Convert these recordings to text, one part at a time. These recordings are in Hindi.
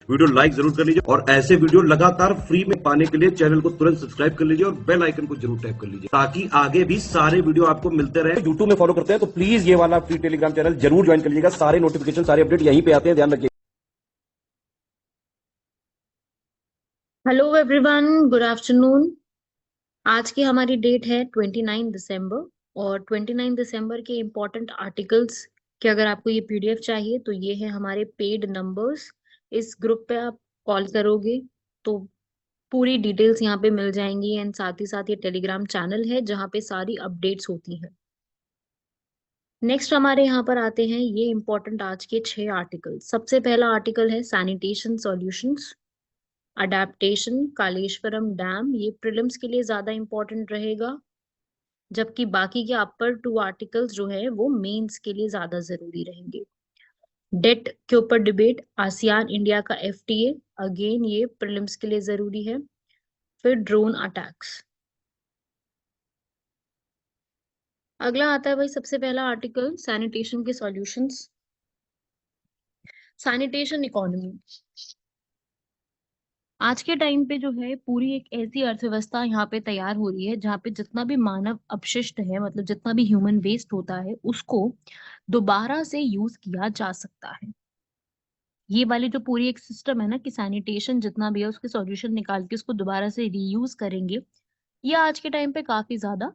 वीडियो लाइक जरूर कर लीजिए और ऐसे वीडियो लगातार फ्री में पाने के लिए चैनल को तुरंत सब्सक्राइब कर लीजिए और बेल आइकन को जरूर टैप कर लीजिए ताकि आगे भी सारे वीडियो आपको मिलते रहे। यूट्यूब में फॉलो करते हैं तो प्लीज ये वाला फ्री टेलीग्राम चैनल जरूर ज्वाइन कर लीजिएगा। सारे नोटिफिकेशन सारे अपडेट यहीं पे आते हैं, ध्यान रखिए। Hello everyone, good afternoon. आज की हमारी डेट है 29 दिसंबर और 29 दिसंबर के इम्पोर्टेंट आर्टिकल्स के अगर आपको ये पीडीएफ चाहिए तो ये है हमारे पेड नंबर्स। इस ग्रुप पे आप कॉल करोगे तो पूरी डिटेल्स यहाँ पे मिल जाएंगी एंड साथ ही साथ ये टेलीग्राम चैनल है जहाँ पे सारी अपडेट्स होती हैं। नेक्स्ट हमारे यहाँ पर आते हैं ये इम्पोर्टेंट आज के 6 आर्टिकल। सबसे पहला आर्टिकल है sanitation solutions adaptation Kaleshwaram dam. ये प्रीलिम्स के लिए ज्यादा इंपॉर्टेंट रहेगा, जबकि बाकी के अपर 2 आर्टिकल्स जो है वो मेंस के लिए ज्यादा जरूरी रहेंगे। डेट के ऊपर डिबेट, आसियान इंडिया का एफटीए, अगेन ये प्रीलिम्स के लिए जरूरी है। फिर ड्रोन अटैक्स। अगला आता है भाई सबसे पहला आर्टिकल सैनिटेशन के सॉल्यूशंस। सैनिटेशन इकोनॉमी आज के टाइम पे जो है पूरी एक ऐसी अर्थव्यवस्था यहाँ पे तैयार हो रही है जहाँ पे जितना भी मानव अपशिष्ट है, मतलब जितना भी ह्यूमन वेस्ट होता है उसको दोबारा से यूज किया जा सकता है। ये वाली जो पूरी एक सिस्टम है ना कि सैनिटेशन जितना भी है उसके सॉल्यूशन निकाल के उसको दोबारा से रीयूज करेंगे, ये आज के टाइम पे काफी ज्यादा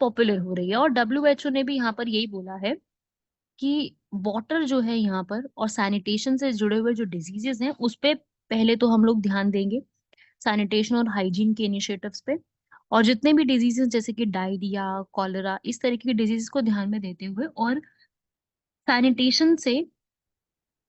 पॉपुलर हो रही है। और डब्ल्यूएचओ ने भी यहाँ पर यही बोला है कि वाटर जो है यहाँ पर और सैनिटेशन से जुड़े हुए जो डिजीजेस हैं उस पे पहले तो हम लोग ध्यान देंगे, सैनिटेशन और हाइजीन के इनिशिएटिव्स पे। और जितने भी डिजीजेस जैसे कि डायरिया, कॉलरा, इस तरीके के डिजीज को ध्यान में देते हुए और सैनिटेशन से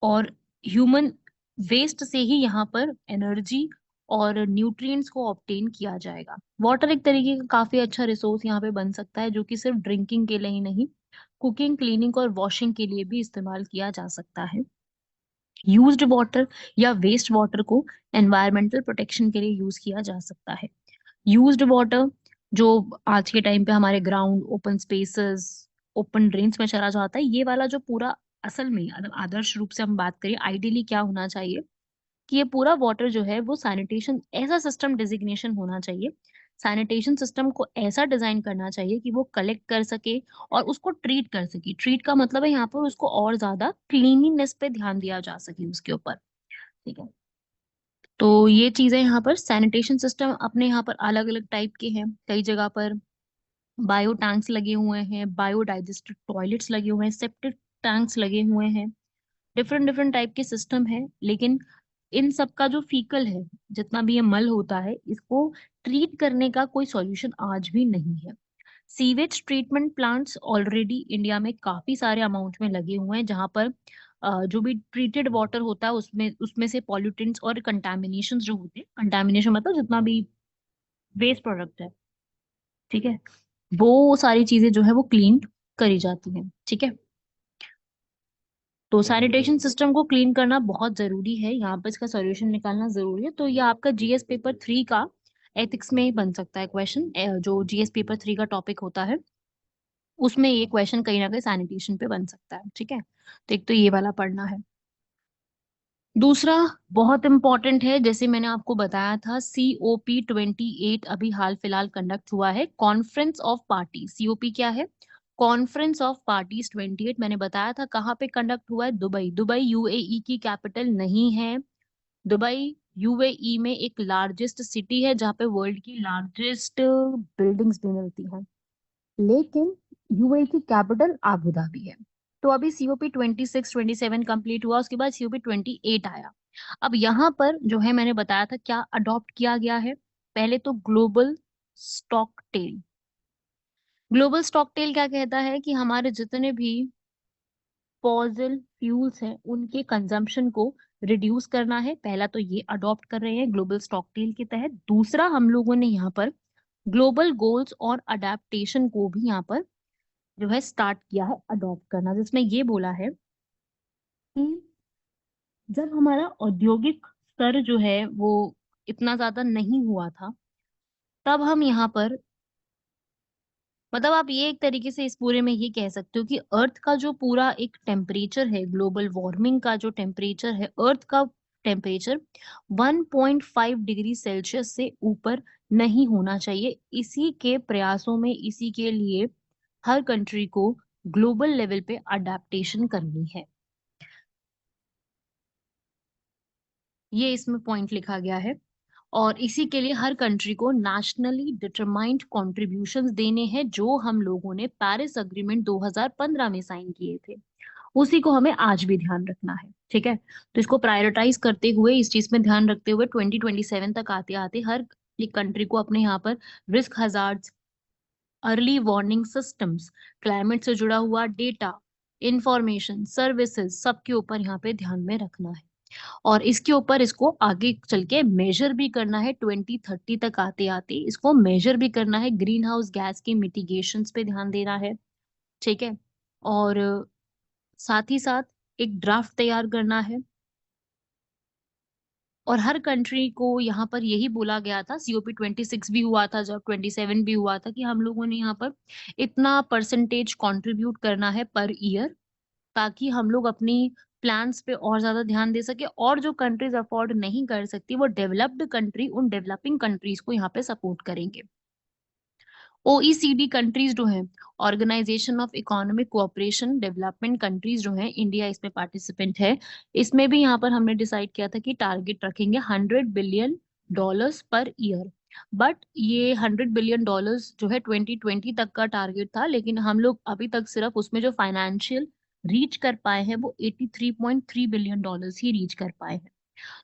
और ह्यूमन वेस्ट से ही यहाँ पर एनर्जी और न्यूट्रिएंट्स को ऑब्टेन किया जाएगा। वाटर एक तरीके का काफी अच्छा रिसोर्स यहाँ पे बन सकता है जो कि सिर्फ ड्रिंकिंग के लिए ही नहीं, कुकिंग, क्लीनिंग और वॉशिंग के लिए भी इस्तेमाल किया जा सकता है। यूज्ड वाटर या वेस्ट वाटर को एनवायरमेंटल प्रोटेक्शन के लिए यूज किया जा सकता है। यूज्ड वाटर जो आज के टाइम पे हमारे ground, open spaces, open drains में चला जाता है, ये वाला जो पूरा असल में मतलब आदर्श रूप से हम बात करें आइडियली क्या होना चाहिए कि ये पूरा वाटर जो है वो सैनिटेशन ऐसा सिस्टम डिजिग्नेशन होना चाहिए, सैनिटेशन सिस्टम को ऐसा डिजाइन करना चाहिए कि वो कलेक्ट कर सके और उसको ट्रीट कर सके। ट्रीट का मतलब है यहाँ पर उसको और ज्यादा क्लीनिनेस पे ध्यान दिया जा सके उसके ऊपर। ठीक है, तो ये चीजें यहाँ पर सैनिटेशन सिस्टम अपने यहाँ पर अलग अलग टाइप के हैं। कई जगह पर बायो टैंक्स लगे हुए हैं, बायो डाइजेस्टेड टॉयलेट्स लगे हुए हैं, सेप्टिक टैंक्स लगे हुए हैं, डिफरेंट डिफरेंट टाइप के सिस्टम है। लेकिन इन सब का जो फीकल है, जितना भी ये मल होता है, इसको ट्रीट करने का कोई सॉल्यूशन आज भी नहीं है। Sewage treatment plants already India में काफी सारे अमाउंट में लगे हुए हैं जहां पर जो भी ट्रीटेड वाटर होता है उसमें उसमें से पॉल्यूटेंट्स और कंटामिनेशन जो होते हैं, कंटामिनेशन मतलब जितना भी वेस्ट प्रोडक्ट है, ठीक है, वो सारी चीजें जो है वो क्लीन करी जाती हैं। ठीक है, तो सैनिटेशन सिस्टम को क्लीन करना बहुत जरूरी है, यहाँ पर इसका सॉल्यूशन निकालना जरूरी है। तो ये आपका जीएस पेपर 3 का एथिक्स में बन सकता है क्वेश्चन। जो जीएस पेपर 3 का टॉपिक होता है उसमें ये क्वेश्चन कहीं ना कहीं सैनिटेशन पे बन सकता है। ठीक है, तो एक तो ये वाला पढ़ना है। दूसरा बहुत इंपॉर्टेंट है, जैसे मैंने आपको बताया था, COP28 अभी हाल फिलहाल कंडक्ट हुआ है, कॉन्फ्रेंस ऑफ पार्टी। सीओपी क्या है? Conference of parties 28। मैंने बताया था कहाँ पे कंडक्ट हुआ है, दुबई। दुबई यूएई की कैपिटल नहीं है। दुबई यूएई में एक लार्जेस्ट सिटी है जहाँ पे वर्ल्ड की लार्जेस्ट बिल्डिंग्स भी मिलती हैं, लेकिन यूएई की कैपिटल आबू धाबी है। तो अभी COP26-27 कंप्लीट हुआ, उसके बाद COP28 आया। अब यहाँ पर जो है मैंने बताया था क्या अडॉप्ट किया गया है। पहले तो global stock tell. Global stock tell क्या कहता है कि हमारे जितने भी फॉसिल फ्यूल्स हैं उनके कंजम्पशन को रिड्यूस करना है। पहला तो ये अडॉप्ट कर रहे हैं ग्लोबल स्टॉक टेल के तहत। दूसरा, हम लोगों ने यहाँ पर ग्लोबल गोल्स और अडेप्टेशन को भी यहाँ पर जो है स्टार्ट किया है अडॉप्ट करना, जिसमें ये बोला है कि जब हमारा औद्योगिक स्तर जो है वो इतना ज्यादा नहीं हुआ था, तब हम यहाँ पर, मतलब आप ये एक तरीके से इस पूरे में ये कह सकते हो कि अर्थ का जो पूरा एक टेम्परेचर है, ग्लोबल वार्मिंग का जो टेम्परेचर है, अर्थ का टेम्परेचर 1.5 डिग्री सेल्सियस से ऊपर नहीं होना चाहिए। इसी के प्रयासों में, इसी के लिए हर कंट्री को ग्लोबल लेवल पे अडेप्टेशन करनी है। ये इसमें पॉइंट लिखा गया है। और इसी के लिए हर कंट्री को नेशनली डिटरमाइंड कॉन्ट्रीब्यूशंस देने हैं, जो हम लोगों ने पेरिस अग्रीमेंट 2015 में साइन किए थे, उसी को हमें आज भी ध्यान रखना है। ठीक है, तो इसको प्रायोरिटाइज करते हुए, इस चीज में ध्यान रखते हुए 2027 तक आते आते हर एक कंट्री को अपने यहाँ पर risk hazards, early warning systems, climate से जुड़ा हुआ डेटा, इंफॉर्मेशन, सर्विसेज, सबके ऊपर यहाँ पे ध्यान में रखना है। और इसके ऊपर इसको आगे चल के मेजर भी करना है। 2030 तक आते आते इसको मेजर भी करना है। ग्रीन हाउस गैस की मिटिगेशंस पे ध्यान देना है। ठीक है, और साथ ही साथ एक ड्राफ्ट तैयार करना है। और हर कंट्री को यहाँ पर यही बोला गया था, COP26 भी हुआ था जब, 27 भी हुआ था, कि हम लोगों ने यहाँ पर इतना परसेंटेज कंट्रीब्यूट करना है पर ईयर, ताकि हम लोग अपनी प्लान्स पे और ज्यादा ध्यान दे सके। और जो कंट्रीज अफोर्ड नहीं कर सकती, वो डेवलप्ड कंट्री उन डेवलपिंग कंट्रीज को यहाँ पे सपोर्ट करेंगे। OECD कंट्रीज जो हैं, organisation of economic cooperation development countries जो हैं, इंडिया इसमें पार्टिसिपेंट है। इसमें भी यहाँ पर हमने डिसाइड किया था कि टारगेट रखेंगे $100 बिलियन पर ईयर। बट ये $100 बिलियन जो है 2020 तक का टारगेट था, लेकिन हम लोग अभी तक सिर्फ उसमें जो फाइनेंशियल रीच कर पाए हैं वो $83.3 बिलियन ही रीच कर पाए हैं।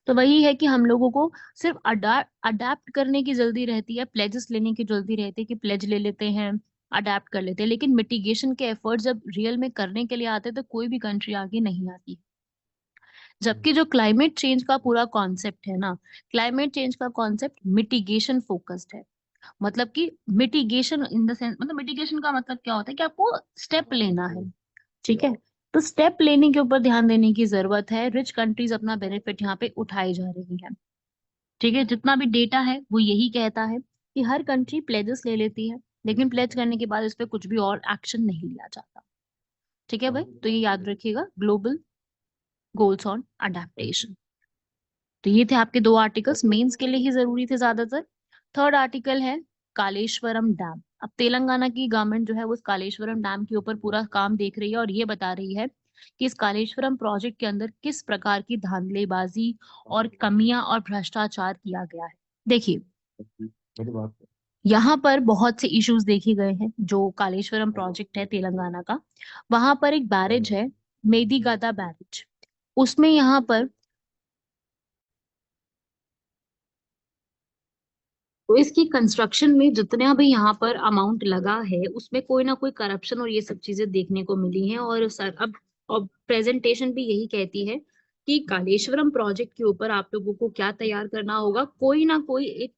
तो वही है कि हम लोगों को सिर्फ अडेप्ट करने की जल्दी रहती है, प्लेजेस लेने की जल्दी रहती है कि प्लेज ले लेते हैं, अडेप्ट कर लेते हैं, लेकिन मिटिगेशन के एफर्ट जब रियल में करने के लिए आते हैं तो कोई भी कंट्री आगे नहीं आती। जबकि जो क्लाइमेट चेंज का पूरा कॉन्सेप्ट है ना, क्लाइमेट चेंज का कॉन्सेप्ट मिटिगेशन फोकस्ड है। मतलब कि मिटिगेशन इन द सेंस, मतलब मिटिगेशन का मतलब क्या होता है कि आपको स्टेप लेना है। ठीक है, तो स्टेप लेने के ऊपर ध्यान देने की जरूरत है। रिच कंट्रीज अपना बेनिफिट यहाँ पे उठाई जा रही है। ठीक है, जितना भी डेटा है वो यही कहता है कि हर कंट्री प्लेजेस ले लेती है, लेकिन प्लेज करने के बाद इस पे कुछ भी और एक्शन नहीं लिया जाता। ठीक है भाई, तो ये याद रखिएगा, ग्लोबल गोल्स ऑन अडेप्टेशन। तो ये थे आपके दो आर्टिकल्स, मेंस के लिए ही जरूरी थे ज्यादातर। थर्ड आर्टिकल है कालेश्वरम डैम। अब तेलंगाना की गवर्नमेंट जो है वो उस कालेश्वरम डैम के ऊपर पूरा काम देख रही है, और ये बता रही है कि इस कालेश्वरम प्रोजेक्ट के अंदर किस प्रकार की धांधलीबाजी और कमियां और भ्रष्टाचार किया गया है। देखिए, यहाँ पर बहुत से इश्यूज देखे गए हैं। जो कालेश्वरम प्रोजेक्ट है तेलंगाना का, वहां पर एक बैरेज है, मेदीगद्दा बैरेज। उसमें यहाँ पर, तो इसकी कंस्ट्रक्शन में जितना भी यहाँ पर अमाउंट लगा है, उसमें कोई ना कोई करप्शन और ये सब चीजें देखने को मिली हैं। और सर अब प्रेजेंटेशन भी यही कहती है कि कालेश्वरम प्रोजेक्ट के ऊपर आप लोगों को क्या तैयार करना होगा, कोई ना कोई एक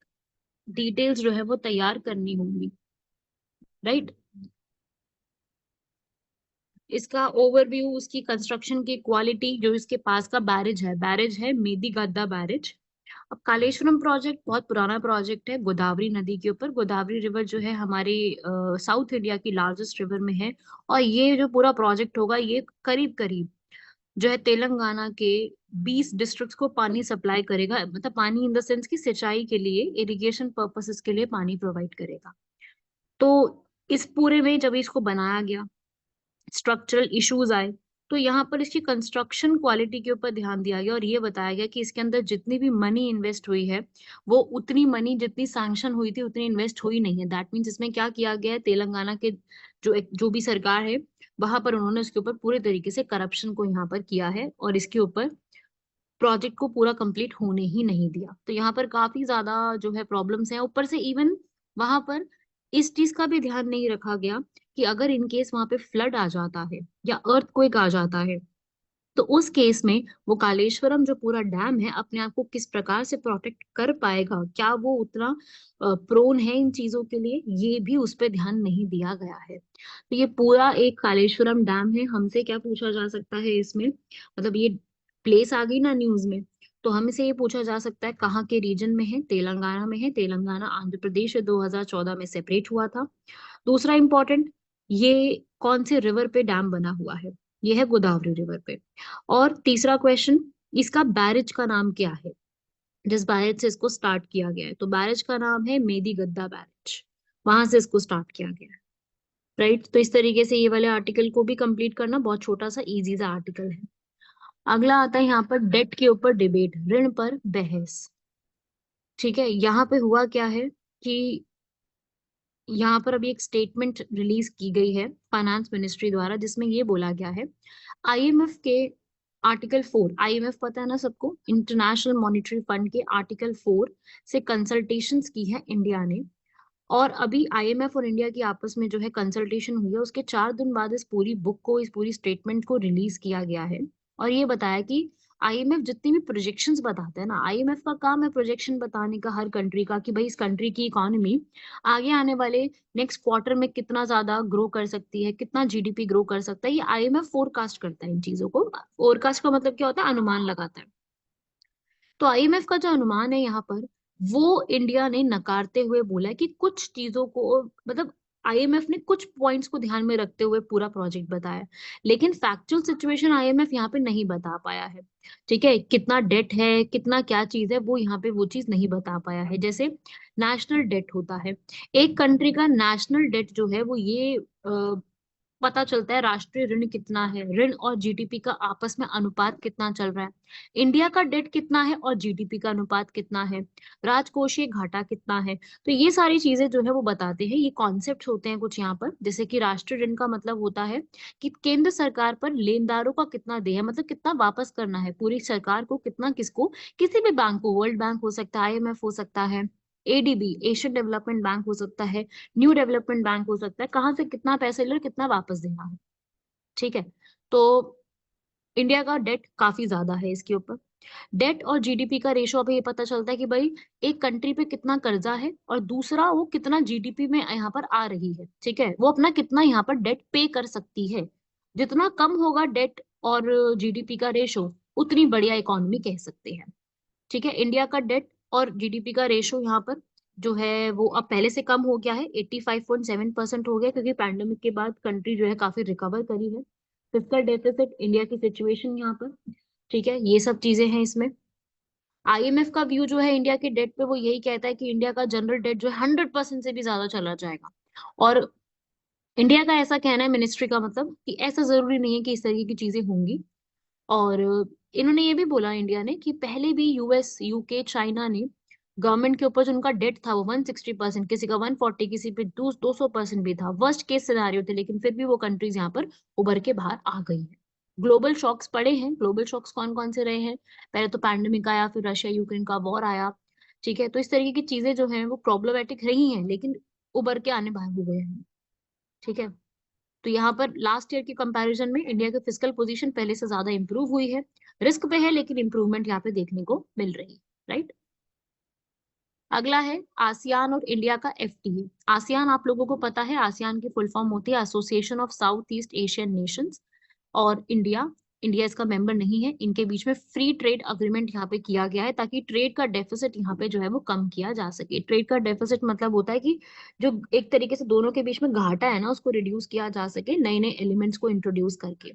डिटेल्स जो है वो तैयार करनी होंगी। राइट, इसका ओवरव्यू, उसकी कंस्ट्रक्शन की क्वालिटी, जो इसके पास का बैरेज है मेदीगद्दा बैरेज। अब कालेश्वरम प्रोजेक्ट बहुत पुराना प्रोजेक्ट है, गोदावरी नदी के ऊपर। गोदावरी रिवर जो है हमारे साउथ इंडिया की लार्जेस्ट रिवर में है। और ये जो पूरा प्रोजेक्ट होगा, ये करीब करीब जो है तेलंगाना के 20 डिस्ट्रिक्ट्स को पानी सप्लाई करेगा। मतलब पानी इन द सेंस की सिंचाई के लिए, इरिगेशन पर्पसेस के लिए पानी प्रोवाइड करेगा। तो इस पूरे में जब इसको बनाया गया, स्ट्रक्चरल इश्यूज आए, तो यहाँ पर इसकी कंस्ट्रक्शन क्वालिटी के ऊपर ध्यान दिया गया, और ये बताया गया कि इसके अंदर जितनी भी मनी इन्वेस्ट हुई है, वो उतनी मनी जितनी सैंक्शन हुई थी उतनी इन्वेस्ट हुई नहीं है। दैट मीन्स इसमें क्या किया गया है, तेलंगाना के जो भी सरकार है, वहां पर उन्होंने इसके ऊपर पूरे तरीके से करप्शन को यहाँ पर किया है, और इसके ऊपर प्रोजेक्ट को पूरा कंप्लीट होने ही नहीं दिया। तो यहाँ पर काफी ज्यादा जो है प्रॉब्लम्स हैं। ऊपर से इवन वहां पर इस चीज का भी ध्यान नहीं रखा गया कि अगर इन केस वहां पे फ्लड आ जाता है या अर्थक्वेक आ जाता है, तो उस केस में वो कालेश्वरम जो पूरा डैम है अपने आप को किस प्रकार से प्रोटेक्ट कर पाएगा, क्या वो उतना प्रोन है इन चीजों के लिए, ये भी उस पर ध्यान नहीं दिया गया है। तो ये पूरा एक कालेश्वरम डैम है। हमसे क्या पूछा जा सकता है इसमें, मतलब ये प्लेस आ गई ना न्यूज में, तो हमें से ये पूछा जा सकता है कहाँ के रीजन में है, तेलंगाना में है। तेलंगाना आंध्र प्रदेश से 2014 में सेपरेट हुआ था। दूसरा इंपॉर्टेंट, ये कौन से रिवर पे डैम बना हुआ है, ये है गोदावरी रिवर पे। और तीसरा क्वेश्चन, इसका बैरेज का नाम क्या है, जिस बैरेज से इसको स्टार्ट किया गया है? तो बैरेज का नाम है मेदिगद्दा बैरेज, वहां से इसको स्टार्ट किया गया है। राइट, तो इस तरीके से ये वाले आर्टिकल को भी कंप्लीट करना बहुत छोटा सा इजी सा आर्टिकल है। अगला आता है यहाँ पर डेट के ऊपर डिबेट, ऋण पर बहस। ठीक है, यहाँ पे हुआ क्या है कि यहाँ पर अभी एक स्टेटमेंट रिलीज की गई है फाइनेंस मिनिस्ट्री द्वारा, जिसमें ये बोला गया है आईएमएफ के आर्टिकल 4, आईएमएफ पता है ना सबको, इंटरनेशनल मॉनिटरी फंड के आर्टिकल 4 से कंसल्टेशंस की है इंडिया ने। और अभी आईएमएफ और इंडिया की आपस में जो है कंसल्टेशन हुई है, उसके 4 दिन बाद इस पूरी बुक को, इस पूरी स्टेटमेंट को रिलीज किया गया है। और ये बताया कि आईएमएफ जितनी भी प्रोजेक्शंस बताते हैं ना, आईएमएफ का काम है प्रोजेक्शन बताने का हर कंट्री का, कि भाई इस कंट्री की इकोनॉमी आगे आने वाले नेक्स्ट क्वार्टर में कितना ज्यादा ग्रो कर सकती है, कितना जीडीपी ग्रो कर सकता है, ये आईएमएफ फोरकास्ट करता है इन चीजों को। फोरकास्ट का मतलब क्या होता है, अनुमान लगाता है। तो आईएमएफ का जो अनुमान है यहाँ पर, वो इंडिया ने नकारते हुए बोला है कि कुछ चीजों को, मतलब आईएमएफ ने कुछ पॉइंट्स को ध्यान में रखते हुए पूरा प्रोजेक्ट बताया, लेकिन फैक्चुअल सिचुएशन आईएमएफ यहाँ पे नहीं बता पाया है। ठीक है, कितना डेट है, कितना क्या चीज है, वो यहाँ पे वो चीज नहीं बता पाया है। जैसे नेशनल डेट होता है, एक कंट्री का नेशनल डेट जो है वो ये पता चलता है राष्ट्रीय ऋण कितना है, ऋण और जीडीपी का आपस में अनुपात कितना चल रहा है, इंडिया का डेट कितना है और जीडीपी का अनुपात कितना है, राजकोषीय घाटा कितना है। तो ये सारी चीजें जो है वो बताते हैं, ये कॉन्सेप्ट्स होते हैं कुछ यहाँ पर। जैसे कि राष्ट्रीय ऋण का मतलब होता है कि केंद्र सरकार पर लेनदारों का कितना देय है, मतलब कितना वापस करना है पूरी सरकार को, कितना किसको, किसी भी बैंक को, वर्ल्ड बैंक हो सकता है, आईएमएफ हो सकता है, एडीबी एशियन डेवलपमेंट बैंक हो सकता है, न्यू डेवलपमेंट बैंक हो सकता है, कहाँ से कितना पैसे ले और कितना वापस देना है। ठीक है, तो इंडिया का डेट काफी ज्यादा है इसके ऊपर। डेट और जीडीपी का रेशो अभी ये पता चलता है कि भाई एक कंट्री पे कितना कर्जा है और दूसरा वो कितना जीडीपी में यहाँ पर आ रही है। ठीक है, वो अपना कितना यहाँ पर डेट पे कर सकती है। जितना कम होगा डेट और जीडीपी का रेशो, उतनी बढ़िया इकोनॉमी कह सकते हैं। ठीक है, इंडिया का डेट और जीडीपी का रेशो यहाँ पर जो है वो अब पहले से कम हो गया है, 85.7% हो गया, क्योंकि पैंडेमिक के बाद कंट्री जो है काफी रिकवर करी है। फिस्कल डेफिसिट, इंडिया की सिचुएशन यहाँ पर, ठीक है, ये सब चीजें हैं इसमें। आईएमएफ का व्यू जो है इंडिया के डेट पे, वो यही कहता है कि इंडिया का जनरल डेट जो है 100% से भी ज्यादा चला जाएगा। और इंडिया का ऐसा कहना है, मिनिस्ट्री का, मतलब कि ऐसा जरूरी नहीं है कि इस तरीके की चीजें होंगी। और इन्होंने ये भी बोला इंडिया ने कि पहले भी यूएस, यूके, चाइना ने गवर्नमेंट के ऊपर जो उनका डेट था वो 160%, किसी का 140, किसी पे 200% भी था, वर्स्ट केस सिनारियो थे, लेकिन फिर भी वो कंट्रीज यहाँ पर उभर के बाहर आ गई हैं। ग्लोबल शॉक्स पड़े हैं, ग्लोबल शॉक्स कौन कौन से रहे हैं, पहले तो पैंडेमिक आया, फिर रशिया यूक्रेन का वॉर आया। ठीक है, तो इस तरीके की चीजें जो हैं वो प्रॉब्लमेटिक रही हैं, लेकिन उभर के आने बाहर हो गए हैं। ठीक है, तो यहाँ पर लास्ट ईयर के कंपैरिजन में इंडिया की फिजिकल पोजीशन पहले से ज्यादा इंप्रूव हुई है। रिस्क पे है लेकिन इंप्रूवमेंट यहाँ पे देखने को मिल रही है। राइट, अगला है आसियान और इंडिया का एफटीए। आसियान आप लोगों को पता है, आसियान की फुल फॉर्म होती है association of south east Asian Nations. और इंडिया, इंडिया इसका मेंबर नहीं है। इनके बीच में फ्री ट्रेड अग्रीमेंट यहाँ पे किया गया है, ताकि ट्रेड का डेफिसिट यहाँ पे जो है वो कम किया जा सके। ट्रेड का डेफिसिट मतलब होता है कि जो एक तरीके से दोनों के बीच में घाटा है ना, उसको रिड्यूस किया जा सके नए नए एलिमेंट्स को इंट्रोड्यूस करके।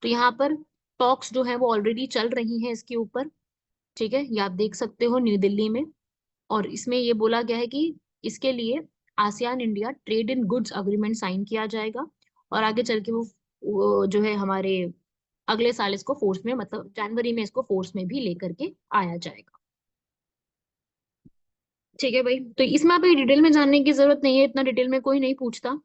तो यहाँ पर टॉक्स जो है वो ऑलरेडी चल रही है इसके ऊपर। ठीक है, ये आप देख सकते हो न्यू दिल्ली में। और इसमें ये बोला गया है कि इसके लिए ASEAN India trade in goods agreement sign किया जाएगा, और आगे चल के वो जो है हमारे अगले साल इसको फोर्स में, मतलब जनवरी में इसको फोर्स में भी लेकर के आया जाएगा। ठीक है भाई, तो इसमें आप डिटेल में जानने की जरूरत नहीं है, इतना डिटेल में कोई नहीं पूछता।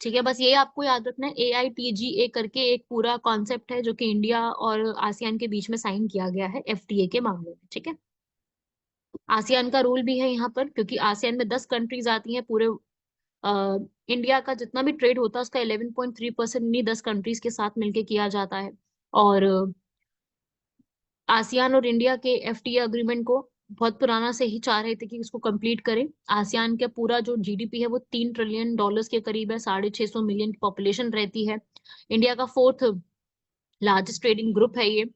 ठीक है, बस ये आपको याद रखना है, AITGA करके एक पूरा कॉन्सेप्ट है जो कि इंडिया और आसियान के बीच में साइन किया गया है एफटीए के मामले में। ठीक है, आसियान का रूल भी है यहाँ पर, क्योंकि आसियान में 10 कंट्रीज आती हैं पूरे। इंडिया का जितना भी ट्रेड होता है उसका 11.3% इन्हीं 10 कंट्रीज के साथ मिलके किया जाता है। और आसियान और इंडिया के एफटीए अग्रीमेंट को बहुत पुराना से ही चाह रहे थे कि इसको कंप्लीट करें। आसियान का पूरा जो जीडीपी है वो $3 ट्रिलियन के करीब है, 650 मिलियन की पॉपुलेशन रहती है। इंडिया का फोर्थ लार्जेस्ट ट्रेडिंग ग्रुप है ये।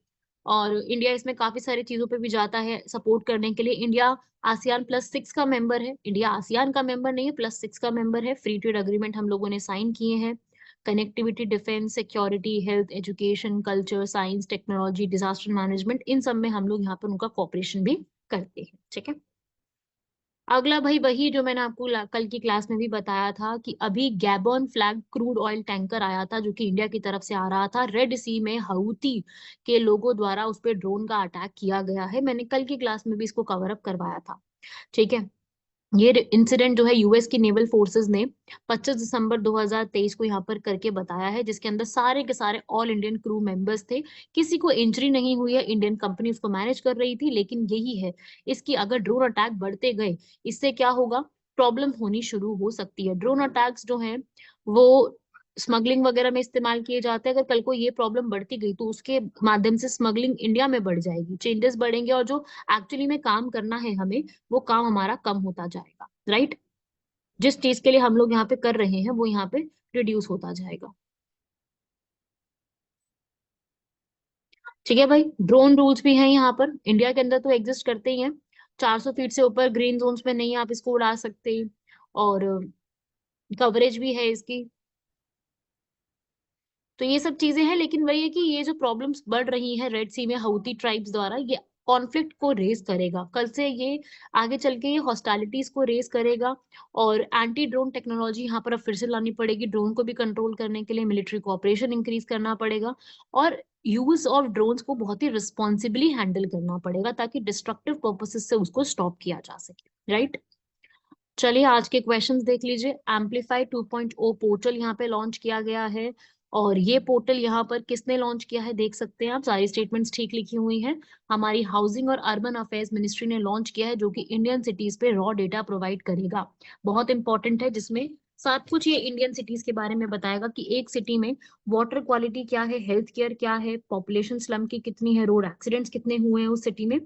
और इंडिया इसमें काफी सारी चीजों पे भी जाता है सपोर्ट करने के लिए। इंडिया ASEAN+6 का मेंबर है, इंडिया आसियान का मेंबर नहीं है, +6 का मेंबर है। फ्री ट्रेड अग्रीमेंट हम लोगों ने साइन किए हैं। Connectivity, defence, security, health, education, culture, science, technology, disaster management, इन सब में हम लोग यहाँ पर उनका कॉपरेशन भी करते हैं। ठीक है। अगला भाई वही जो मैंने आपको कल की क्लास में भी बताया था कि अभी Gabon flag crude oil tanker आया था जो कि इंडिया की तरफ से आ रहा था। रेड सी में हाउती के लोगों द्वारा उस पर ड्रोन का अटैक किया गया है। मैंने कल की क्लास में भी इसको कवर अप करवाया था। ठीक है। ये इंसिडेंट जो है यूएस की नेवल फोर्सेस ने 25 दिसंबर 2023 को यहाँ पर करके बताया है, जिसके अंदर सारे के सारे ऑल इंडियन क्रू मेंबर्स थे। किसी को इंजरी नहीं हुई है, इंडियन कंपनी उसको मैनेज कर रही थी। लेकिन यही है इसकी, अगर ड्रोन अटैक बढ़ते गए इससे क्या होगा, प्रॉब्लम होनी शुरू हो सकती है। ड्रोन अटैक्स जो हैं वो स्मगलिंग वगैरह में इस्तेमाल किए जाते हैं। अगर कल को ये प्रॉब्लम बढ़ती गई तो उसके माध्यम से स्मगलिंग इंडिया में बढ़ जाएगी, चेंजेस बढ़ेंगे और जो एक्चुअली में काम करना है हमें, वो काम हमारा कम होता जाएगा। राइट। जिस चीज के लिए हम लोग यहाँ पे कर रहे हैं वो यहाँ पे रिड्यूस होता जाएगा। ठीक है भाई। ड्रोन रूल्स भी हैं यहाँ पर, इंडिया के अंदर तो एग्जिस्ट करते ही हैं। 400 फीट से ऊपर ग्रीन जोन्स में नहीं आप इसको उड़ा सकते। और कवरेज भी है इसकी। तो ये सब चीजें हैं। लेकिन वही है कि ये जो प्रॉब्लम्स बढ़ रही हैं रेड सी में हouthi ट्राइब्स द्वारा, ये कॉन्फ्लिक्ट को रेज करेगा। कल से ये आगे चल के ये हॉस्टालिटीज को रेज करेगा। और एंटी ड्रोन टेक्नोलॉजी यहाँ पर अब फिर से लानी पड़ेगी। ड्रोन को भी कंट्रोल करने के लिए मिलिट्री कोऑपरेशन इंक्रीज करना पड़ेगा। और यूज ऑफ ड्रोन्स को बहुत ही रिस्पॉन्सिबली हैंडल करना पड़ेगा ताकि डिस्ट्रक्टिव पर्पसेस से उसको स्टॉप किया जा सके। राइट। चलिए आज के क्वेश्चंस देख लीजिए। एम्पलीफाई 2.0 पोर्टल यहाँ पे लॉन्च किया गया है। और ये पोर्टल यहाँ पर किसने लॉन्च किया है देख सकते हैं आप, सारी स्टेटमेंट्स ठीक लिखी हुई हैं। हमारी हाउसिंग और अर्बन अफेयर्स मिनिस्ट्री ने लॉन्च किया है, जो कि इंडियन सिटीज पे रॉ डेटा प्रोवाइड करेगा। बहुत इंपॉर्टेंट है, जिसमें सब कुछ ये इंडियन सिटीज के बारे में बताएगा कि एक सिटी में वाटर क्वालिटी क्या है, हेल्थ केयर क्या है, पॉपुलेशन स्लम की कितनी है, रोड एक्सीडेंट्स कितने हुए हैं उस सिटी में।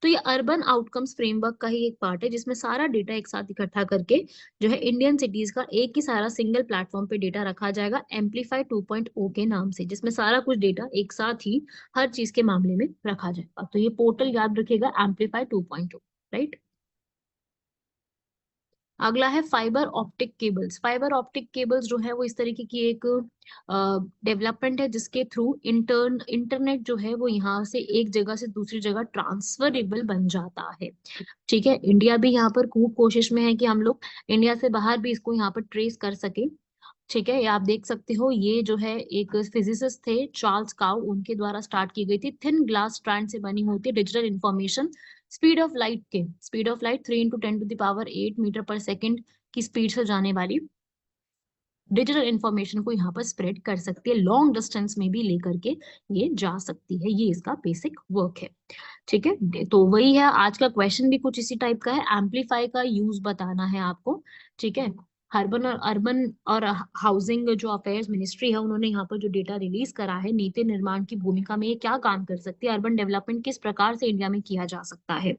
तो ये अर्बन आउटकम्स फ्रेमवर्क का ही एक पार्ट है, जिसमें सारा डेटा एक साथ इकट्ठा करके जो है इंडियन सिटीज का एक ही सारा सिंगल प्लेटफॉर्म पे डेटा रखा जाएगा एम्पलीफाई 2.0 के नाम से, जिसमें सारा कुछ डेटा एक साथ ही हर चीज के मामले में रखा जाएगा। तो ये पोर्टल याद रखिएगा, एम्पलीफाई 2.0। राइट। अगला है fibre optic cables. Fibre optic cables जो है वो इस तरीके की एक डेवलपमेंट है, जिसके थ्रू इंटरनेट जो है वो यहाँ से एक जगह से दूसरी जगह ट्रांसफरेबल बन जाता है। ठीक है। इंडिया भी यहाँ पर खूब कोशिश में है कि हम लोग इंडिया से बाहर भी इसको यहाँ पर ट्रेस कर सके। ठीक है। ये आप देख सकते हो, ये जो है एक फिजिसिस्ट थे चार्ल्स काउ, उनके द्वारा स्टार्ट की गई थी। थिन ग्लास स्ट्रैंड से बनी होती है digital information. Speed of light 3 × 10⁻⁸मीटर पर सेकेंड की स्पीड से जाने वाली डिजिटल इंफॉर्मेशन को यहाँ पर स्प्रेड कर सकती है, लॉन्ग डिस्टेंस में भी लेकर के ये जा सकती है। ये इसका बेसिक वर्क है। ठीक है। तो वही है, आज का क्वेश्चन भी कुछ इसी टाइप का है। एम्पलीफाई का यूज बताना है आपको। ठीक है। अर्बन और हाउसिंग जो अफेयर्स मिनिस्ट्री है, उन्होंने यहाँ पर जो डेटा रिलीज करा है, नीति निर्माण की भूमिका में ये क्या काम कर सकती है, अर्बन डेवलपमेंट किस प्रकार से इंडिया में किया जा सकता है,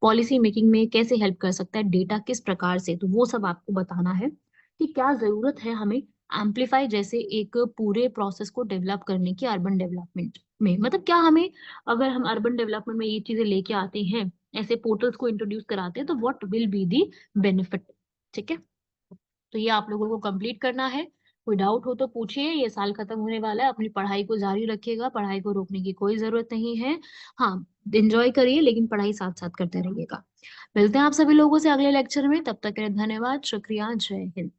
पॉलिसी मेकिंग में कैसे हेल्प कर सकता है डेटा किस प्रकार से, तो वो सब आपको बताना है कि क्या जरूरत है हमें एम्पलीफाई जैसे एक पूरे प्रोसेस को डेवलप करने की अर्बन डेवलपमेंट में। मतलब क्या हमें, अगर हम अर्बन डेवलपमेंट में ये चीजें लेके आते हैं, ऐसे पोर्टल्स को इंट्रोड्यूस कराते हैं, तो what will be the benefit. ठीक है। तो ये आप लोगों को कंप्लीट करना है। कोई डाउट हो तो पूछिए। ये साल खत्म होने वाला है, अपनी पढ़ाई को जारी रखिएगा, पढ़ाई को रोकने की कोई जरूरत नहीं है। हाँ, एंजॉय करिए लेकिन पढ़ाई साथ साथ करते रहिएगा। मिलते हैं आप सभी लोगों से अगले लेक्चर में, तब तक के लिए धन्यवाद, शुक्रिया, जय हिंद।